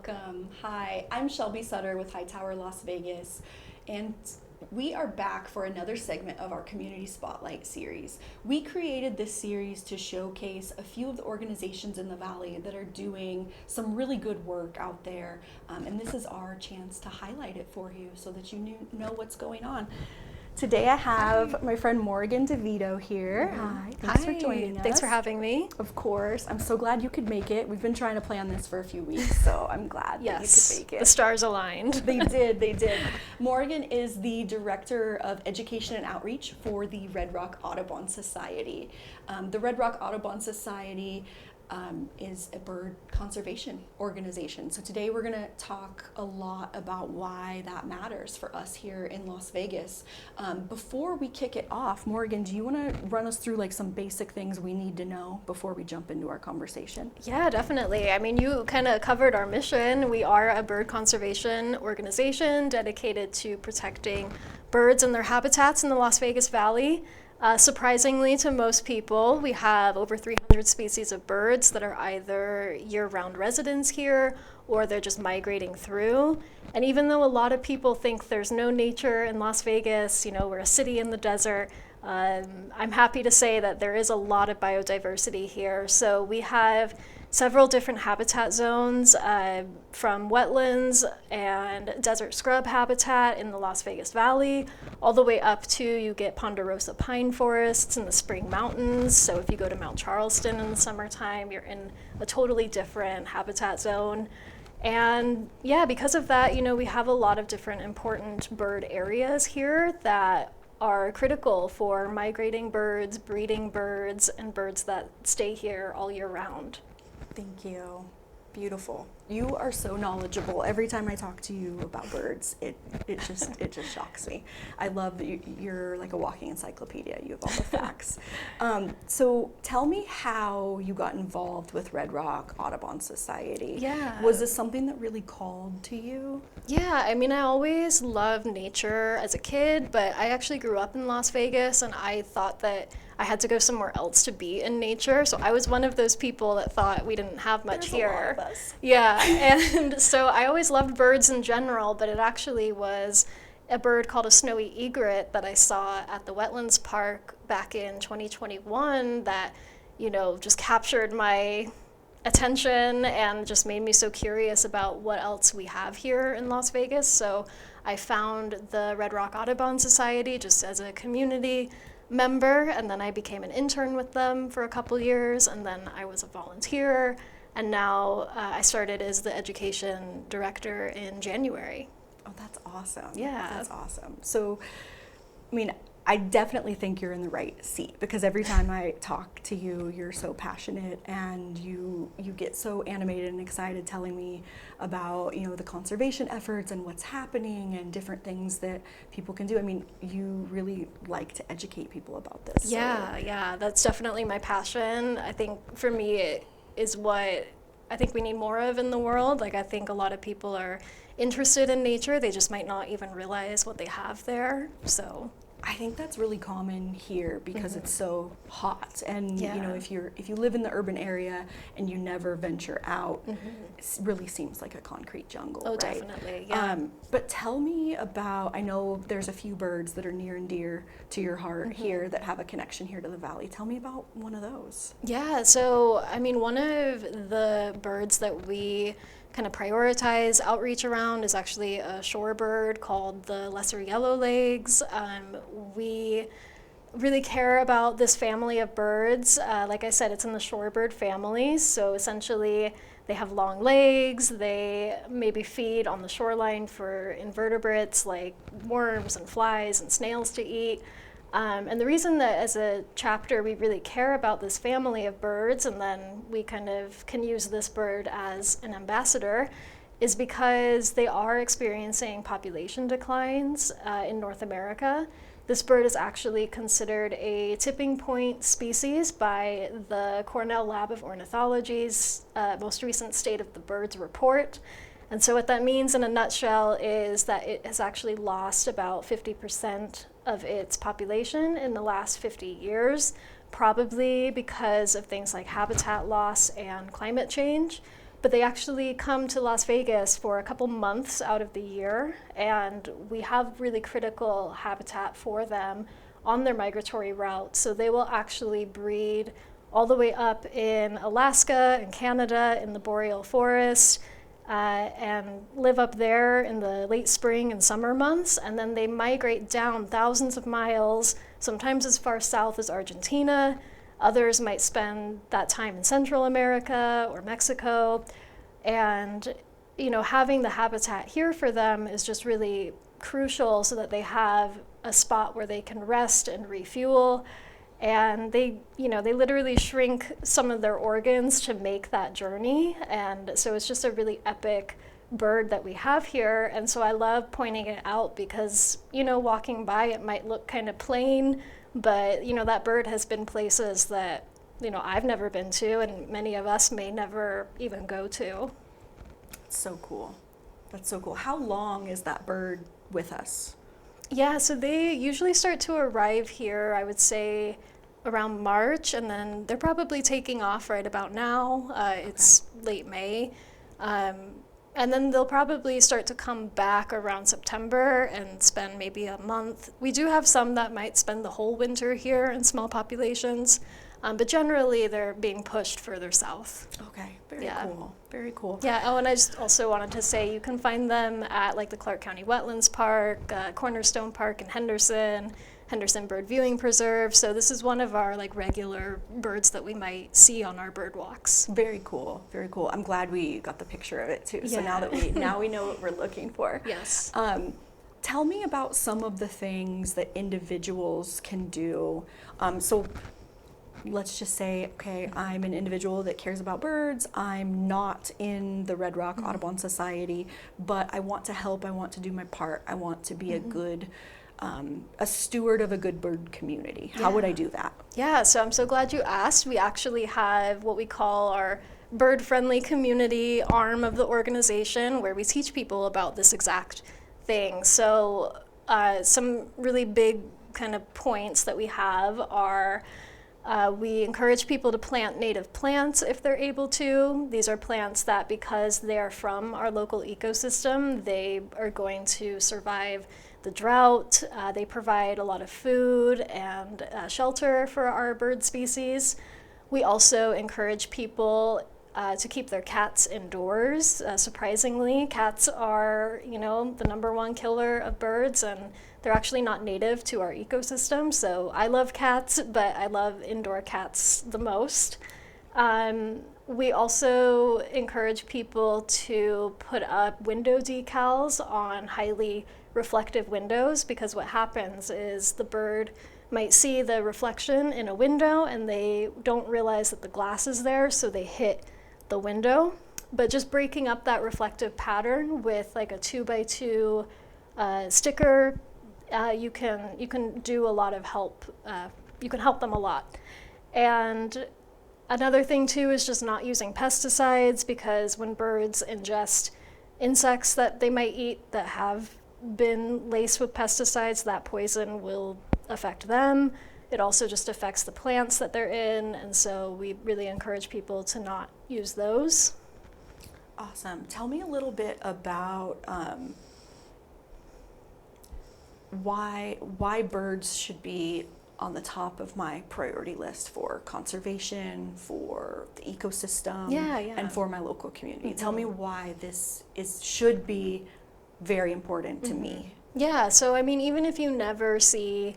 welcome. Hi, I'm Shelby Sutter with Hightower Las Vegas, and we are back for another segment of our Community Spotlight series. We created this series to showcase a few of the organizations in the Valley that are doing some really good work out there, and this is our chance to highlight it for you so that you know what's going on. Today I have my friend Morrigan DeVito here. Hi, thanks for joining us. Thanks for having me. Of course. I'm so glad you could make it. We've been trying to plan this for a few weeks, so I'm glad that you could make it. The stars aligned. They did. Morrigan is the Director of Education and Outreach for the Red Rock Audubon Society. The Red Rock Audubon Society is a bird conservation organization. So today we're going to talk a lot about why that matters for us here in Las Vegas. Before we kick it off, Morrigan, do you want to run us through like some basic things we need to know before we jump into our conversation? Yeah, definitely. I mean, you kind of covered our mission. We are a bird conservation organization dedicated to protecting birds and their habitats in the Las Vegas Valley. Surprisingly to most people, we have over 300 species of birds that are either year-round residents here or they're just migrating through. And even though a lot of people think there's no nature in Las Vegas, we're a city in the desert, I'm happy to say that there is a lot of biodiversity here. So we have several different habitat zones, from wetlands and desert scrub habitat in the Las Vegas Valley, all the way up to you get ponderosa pine forests in the Spring Mountains. So if you go to Mount Charleston in the summertime, you're in a totally different habitat zone. And yeah, because of that, we have a lot of different important bird areas here that are critical for migrating birds, breeding birds, and birds that stay here all year round. Thank you. Beautiful. You are so knowledgeable. Every time I talk to you about birds, it just shocks me. I love that you're like a walking encyclopedia. You have all the facts. So tell me how you got involved with Red Rock Audubon Society. Yeah. Was this something that really called to you? Yeah, I mean, I always loved nature as a kid, but I actually grew up in Las Vegas, and I thought that I had to go somewhere else to be in nature. So I was one of those people that thought we didn't have much here. There's a lot of us. Yeah, and so I always loved birds in general, but it actually was a bird called a snowy egret that I saw at the Wetlands Park back in 2021 that, just captured my attention and just made me so curious about what else we have here in Las Vegas. So I found the Red Rock Audubon Society just as a community member, and then I became an intern with them for a couple years, and then I was a volunteer, and now I started as the education director in January. Oh, that's awesome. Yeah. That's awesome. So, I mean, I definitely think you're in the right seat because every time I talk to you, you're so passionate and you get so animated and excited telling me about, the conservation efforts and what's happening and different things that people can do. I mean, you really like to educate people about this. Yeah, that's definitely my passion. I think for me it is what I think we need more of in the world. Like, I think a lot of people are interested in nature, they just might not even realize what they have there. So I think that's really common here because it's so hot, and Yeah. if you live in the urban area and you never venture out, it really seems like a concrete jungle. Oh, right? definitely. Yeah. But tell me about. I know there's a few birds that are near and dear to your heart here that have a connection here to the valley. Tell me about one of those. Yeah, so I mean, one of the birds that we kind of prioritize outreach around is actually a shorebird called the lesser yellowlegs. We really care about this family of birds. Like I said, it's in the shorebird family, so essentially they have long legs, they maybe feed on the shoreline for invertebrates like worms and flies and snails to eat. And the reason that as a chapter we really care about this family of birds, and then we kind of can use this bird as an ambassador, is because they are experiencing population declines in North America. This bird is actually considered a tipping point species by the Cornell Lab of Ornithology's most recent State of the Birds report. And so what that means in a nutshell is that it has actually lost about 50% of its population in the last 50 years, probably because of things like habitat loss and climate change. but they actually come to Las Vegas for a couple months out of the year, and we have really critical habitat for them on their migratory route. So they will actually breed all the way up in Alaska and Canada in the boreal forest, and live up there in the late spring and summer months, and then they migrate down thousands of miles, sometimes as far south as Argentina. Others might spend that time in Central America or Mexico. And, you know, having the habitat here for them is just really crucial so that they have a spot where they can rest and refuel. And they literally shrink some of their organs to make that journey. And so it's just a really epic bird that we have here. And so I love pointing it out because, you know, walking by it might look kind of plain, but, you know, that bird has been places that, you know, I've never been to and many of us may never even go to. That's so cool. That's so cool. How long is that bird with us? Yeah, so they usually start to arrive here, I would say, around March, and then they're probably taking off right about now. It's late May. And then they'll probably start to come back around September and spend maybe a month. We do have some that might spend the whole winter here in small populations, but generally they're being pushed further south. Okay, very cool, very cool. Yeah, oh, and I just also wanted to say you can find them at like the Clark County Wetlands Park, Cornerstone Park in Henderson Bird Viewing Preserve. So this is one of our like regular birds that we might see on our bird walks. Very cool, very cool. I'm glad we got the picture of it too. Yeah. So now we know what we're looking for. Yes. Tell me about some of the things that individuals can do. So let's just say, okay, I'm an individual that cares about birds. I'm not in the Red Rock Audubon Society, but I want to help. I want to do my part. I want to be a good a steward of a good bird community. How would I do that? Yeah, so I'm so glad you asked. We actually have what we call our bird-friendly community arm of the organization where we teach people about this exact thing. So some really big kind of points that we have are we encourage people to plant native plants if they're able to. These are plants that, because they're from our local ecosystem, they are going to survive the drought. They provide a lot of food and shelter for our bird species. We also encourage people to keep their cats indoors. Surprisingly, cats are, you know, the #1 killer of birds, and they're actually not native to our ecosystem. So I love cats, but I love indoor cats the most. We also encourage people to put up window decals on highly reflective windows, because what happens is the bird might see the reflection in a window and they don't realize that the glass is there, so they hit the window. But just breaking up that reflective pattern with like a 2x2 sticker, you can do a lot of help. You can help them a lot. And another thing too is just not using pesticides, because when birds ingest insects that they might eat that have been laced with pesticides, that poison will affect them. It also just affects the plants that they're in, and so we really encourage people to not use those. Awesome. Tell me a little bit about why birds should be on the top of my priority list for conservation, for the ecosystem, and for my local community. Tell me why this should be very important to me. Yeah, so I mean, even if you never see,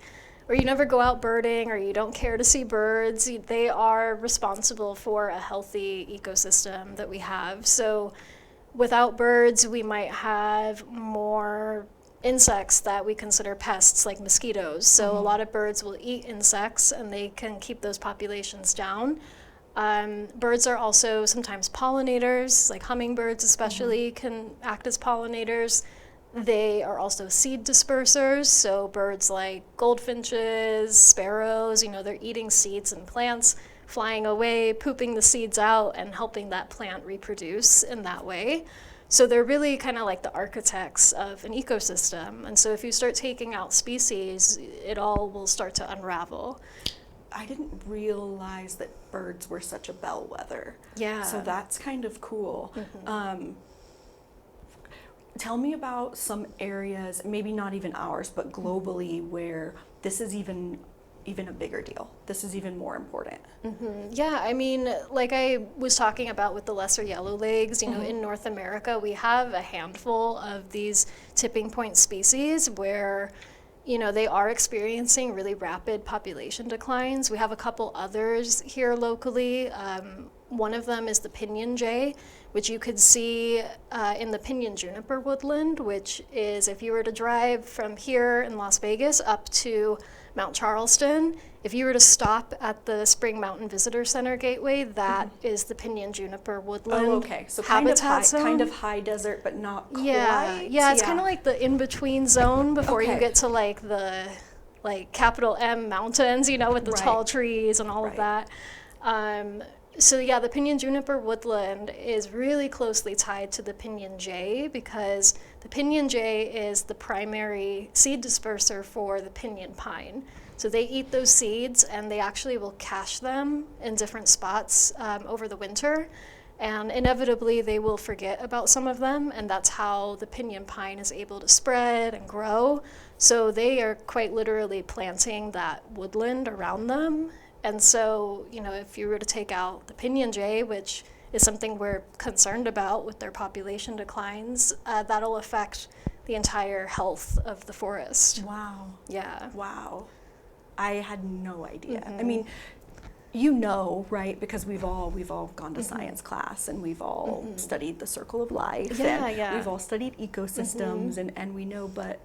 or you never go out birding, or you don't care to see birds, they are responsible for a healthy ecosystem that we have. So without birds, we might have more insects that we consider pests, like mosquitoes. So a lot of birds will eat insects, and they can keep those populations down. Birds are also sometimes pollinators, like hummingbirds especially can act as pollinators. They are also seed dispersers, so birds like goldfinches, sparrows, you know, they're eating seeds and plants, flying away, pooping the seeds out, and helping that plant reproduce in that way. So they're really kind of like the architects of an ecosystem. And so if you start taking out species, it all will start to unravel. I didn't realize that birds were such a bellwether. Yeah. So that's kind of cool. Mm-hmm. Tell me about some areas, maybe not even ours, but globally, where this is even a bigger deal. This is even more important. Mm-hmm. Yeah, I mean, like I was talking about with the lesser yellowlegs, you know, in North America, we have a handful of these tipping point species where, you know, they are experiencing really rapid population declines. We have a couple others here locally. One of them is the pinyon jay, which you could see in the pinyon juniper woodland, which is, if you were to drive from here in Las Vegas up to Mount Charleston, if you were to stop at the Spring Mountain Visitor Center gateway, that is the pinyon juniper woodland. Oh, okay. So habitat zone. Kind of high desert, but not quite. Yeah, it's kind of like the in-between zone before you get to like the capital M mountains, you know, with the tall trees and all of that. So yeah, the pinyon juniper woodland is really closely tied to the pinyon jay because the pinyon jay is the primary seed disperser for the pinyon pine. So they eat those seeds and they actually will cache them in different spots over the winter. And inevitably they will forget about some of them, and that's how the pinyon pine is able to spread and grow. So they are quite literally planting that woodland around them. And so, you know, if you were to take out the pinyon jay, which is something we're concerned about with their population declines, that'll affect the entire health of the forest. Wow. Yeah. Wow. I had no idea. I mean, you know, right? Because we've all gone to science class, and we've all studied the circle of life. And we've all studied ecosystems, and we know, but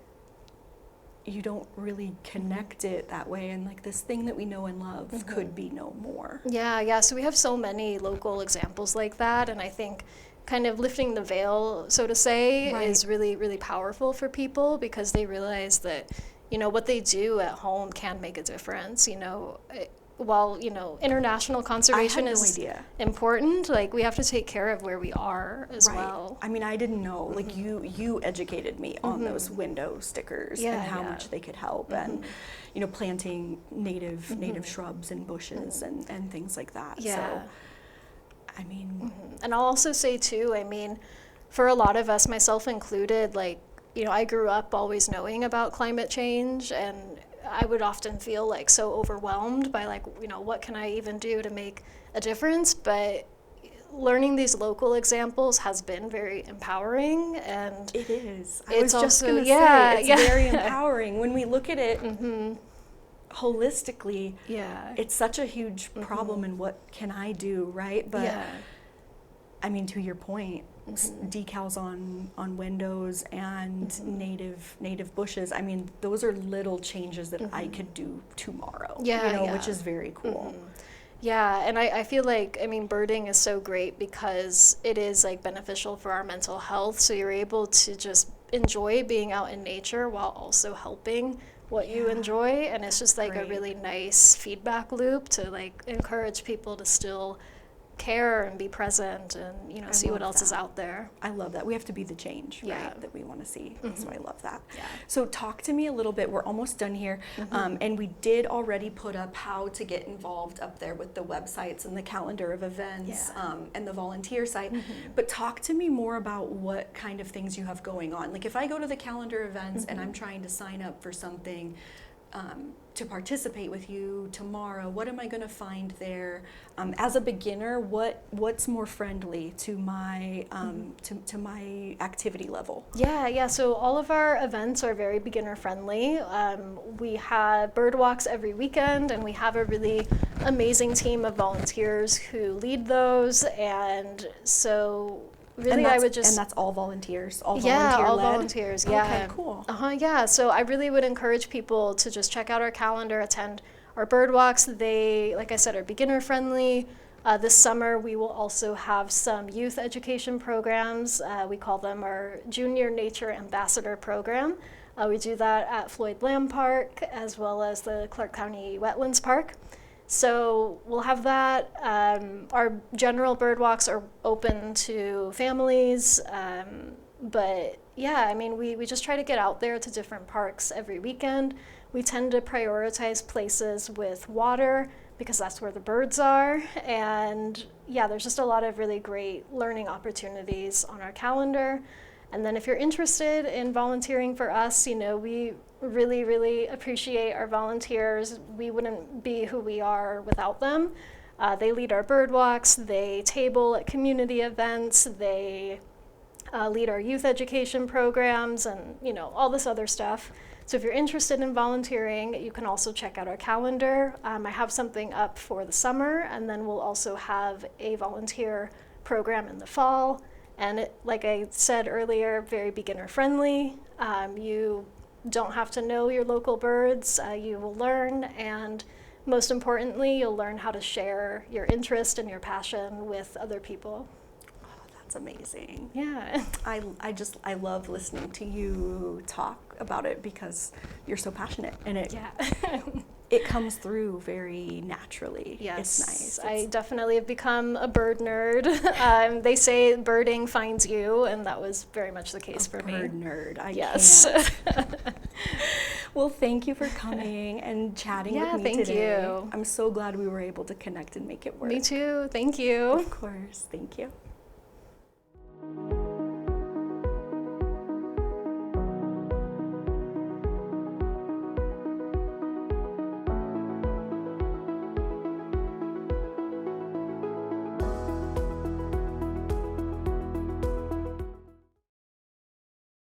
you don't really connect it that way, and like this thing that we know and love could be no more. Yeah, so we have so many local examples like that, and I think kind of lifting the veil, so to say, is really, really powerful for people because they realize that, you know, what they do at home can make a difference, you know. While, you know, international conservation is important, like we have to take care of where we are as well. I mean, I didn't know, like you educated me on those window stickers and how much they could help, and, you know, planting native shrubs and bushes and things like that. So, I mean. And I'll also say too, I mean, for a lot of us, myself included, like, you know, I grew up always knowing about climate change, and I would often feel like so overwhelmed by like, you know, what can I even do to make a difference? But learning these local examples has been very empowering, and it is. I was just going to say, it's very empowering when we look at it holistically. Yeah, it's such a huge problem, and what can I do, right? But I mean, to your point, decals on windows and native bushes. I mean, those are little changes that I could do tomorrow. Which is very cool. Yeah, and I feel like, I mean, birding is so great because it is like beneficial for our mental health. So you're able to just enjoy being out in nature while also helping what you enjoy, and it's just like a really nice feedback loop to like encourage people to still care and be present and, you know, see what else is out there. I love that. We have to be the change, right, that we want to see. So I love that. So talk to me a little bit. We're almost done here. And we did already put up how to get involved up there with the websites and the calendar of events and the volunteer site. But talk to me more about what kind of things you have going on. Like if I go to the calendar events and I'm trying to sign up for something, to participate with you tomorrow, what am I going to find there? As a beginner, what's more friendly to my to my activity level? Yeah. So all of our events are very beginner friendly. We have bird walks every weekend, and we have a really amazing team of volunteers who lead those. And so really, I would just... And that's all volunteers? All volunteers, yeah. Okay, cool. Yeah, so I really would encourage people to just check out our calendar, attend our bird walks. They, like I said, are beginner friendly. This summer, we will also have some youth education programs. We call them our Junior Nature Ambassador Program. We do that at Floyd Lamb Park, as well as the Clark County Wetlands Park. So we'll have that. Our general bird walks are open to families, but yeah, I mean, we just try to get out there to different parks every weekend. We tend to prioritize places with water because that's where the birds are. And yeah, there's just a lot of really great learning opportunities on our calendar. And then if you're interested in volunteering for us, we really, really appreciate our volunteers. We wouldn't be who we are without them. They lead our bird walks, they table at community events, they lead our youth education programs, and all this other stuff. So if you're interested in volunteering, you can also check out our calendar. I have something up for the summer, and then we'll also have a volunteer program in the fall. And like I said earlier, very beginner friendly. You don't have to know your local birds. You will learn, and most importantly, you'll learn how to share your interest and your passion with other people. That's amazing. Yeah. I love listening to you talk about it because you're so passionate, and it comes through very naturally. Yes, it's nice. I definitely have become a bird nerd. They say birding finds you, and that was very much the case for me. Bird nerd. I yes. can't. Well, thank you for coming and chatting with me thank today. you. I'm so glad we were able to connect and make it work. Me too. Thank you. Of course. Thank you.